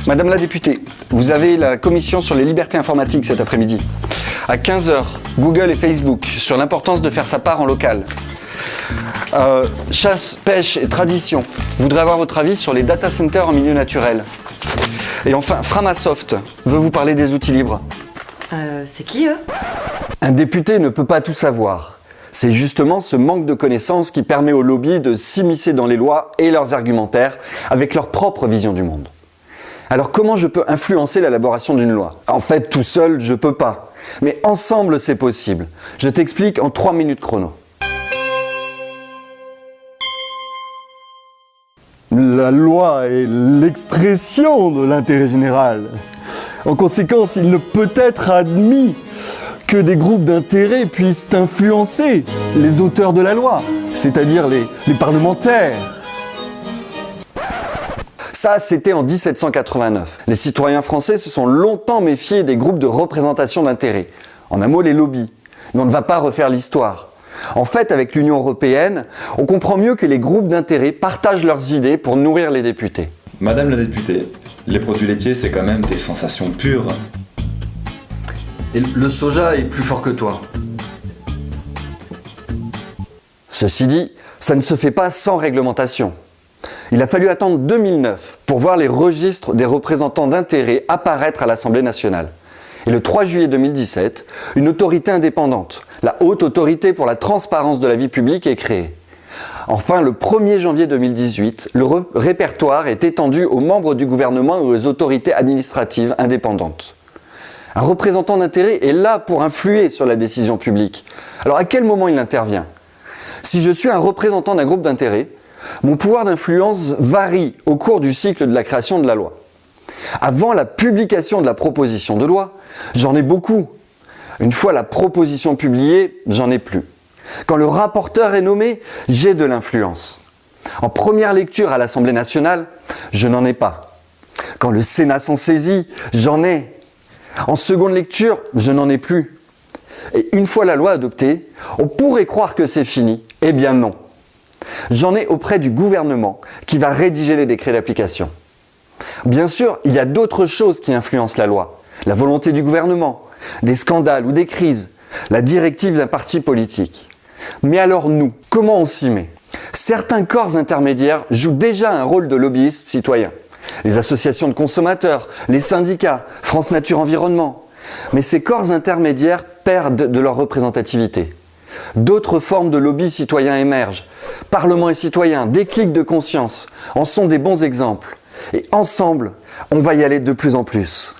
Madame la députée, vous avez la commission sur les libertés informatiques cet après-midi. À 15 h, Google et Facebook sur l'importance de faire sa part en local. Chasse, pêche et tradition. Je voudrais avoir votre avis sur les data centers en milieu naturel. Et enfin, Framasoft veut vous parler des outils libres. C'est qui eux? Un député ne peut pas tout savoir. C'est justement ce manque de connaissances qui permet aux lobbies de s'immiscer dans les lois et leurs argumentaires avec leur propre vision du monde. Alors comment je peux influencer l'élaboration d'une loi? En fait, tout seul, je peux pas. Mais ensemble, c'est possible. Je t'explique en 3 minutes chrono. La loi est l'expression de l'intérêt général. En conséquence, il ne peut être admis que des groupes d'intérêt puissent influencer les auteurs de la loi, c'est-à-dire les parlementaires. Ça, c'était en 1789. Les citoyens français se sont longtemps méfiés des groupes de représentation d'intérêt. En un mot, les lobbies. Mais on ne va pas refaire l'histoire. En fait, avec l'Union européenne, on comprend mieux que les groupes d'intérêt partagent leurs idées pour nourrir les députés. Madame la députée, les produits laitiers, c'est quand même des sensations pures. Et le soja est plus fort que toi. Ceci dit, ça ne se fait pas sans réglementation. Il a fallu attendre 2009 pour voir les registres des représentants d'intérêt apparaître à l'Assemblée nationale. Et le 3 juillet 2017, une autorité indépendante, la Haute Autorité pour la transparence de la vie publique, est créée. Enfin, le 1er janvier 2018, le répertoire est étendu aux membres du gouvernement et aux autorités administratives indépendantes. Un représentant d'intérêt est là pour influer sur la décision publique. Alors à quel moment il intervient? Si je suis un représentant d'un groupe d'intérêt, mon pouvoir d'influence varie au cours du cycle de la création de la loi. Avant la publication de la proposition de loi, j'en ai beaucoup. Une fois la proposition publiée, j'en ai plus. Quand le rapporteur est nommé, j'ai de l'influence. En première lecture à l'Assemblée nationale, je n'en ai pas. Quand le Sénat s'en saisit, j'en ai. En seconde lecture, je n'en ai plus. Et une fois la loi adoptée, on pourrait croire que c'est fini. Eh bien non. J'en ai auprès du gouvernement qui va rédiger les décrets d'application. Bien sûr, il y a d'autres choses qui influencent la loi. La volonté du gouvernement, des scandales ou des crises, la directive d'un parti politique. Mais alors nous, comment on s'y met? Certains corps intermédiaires jouent déjà un rôle de lobbyistes citoyens. Les associations de consommateurs, les syndicats, France Nature Environnement. Mais ces corps intermédiaires perdent de leur représentativité. D'autres formes de lobby citoyens émergent. Parlement et citoyens, déclics de conscience, en sont des bons exemples. Et ensemble, on va y aller de plus en plus.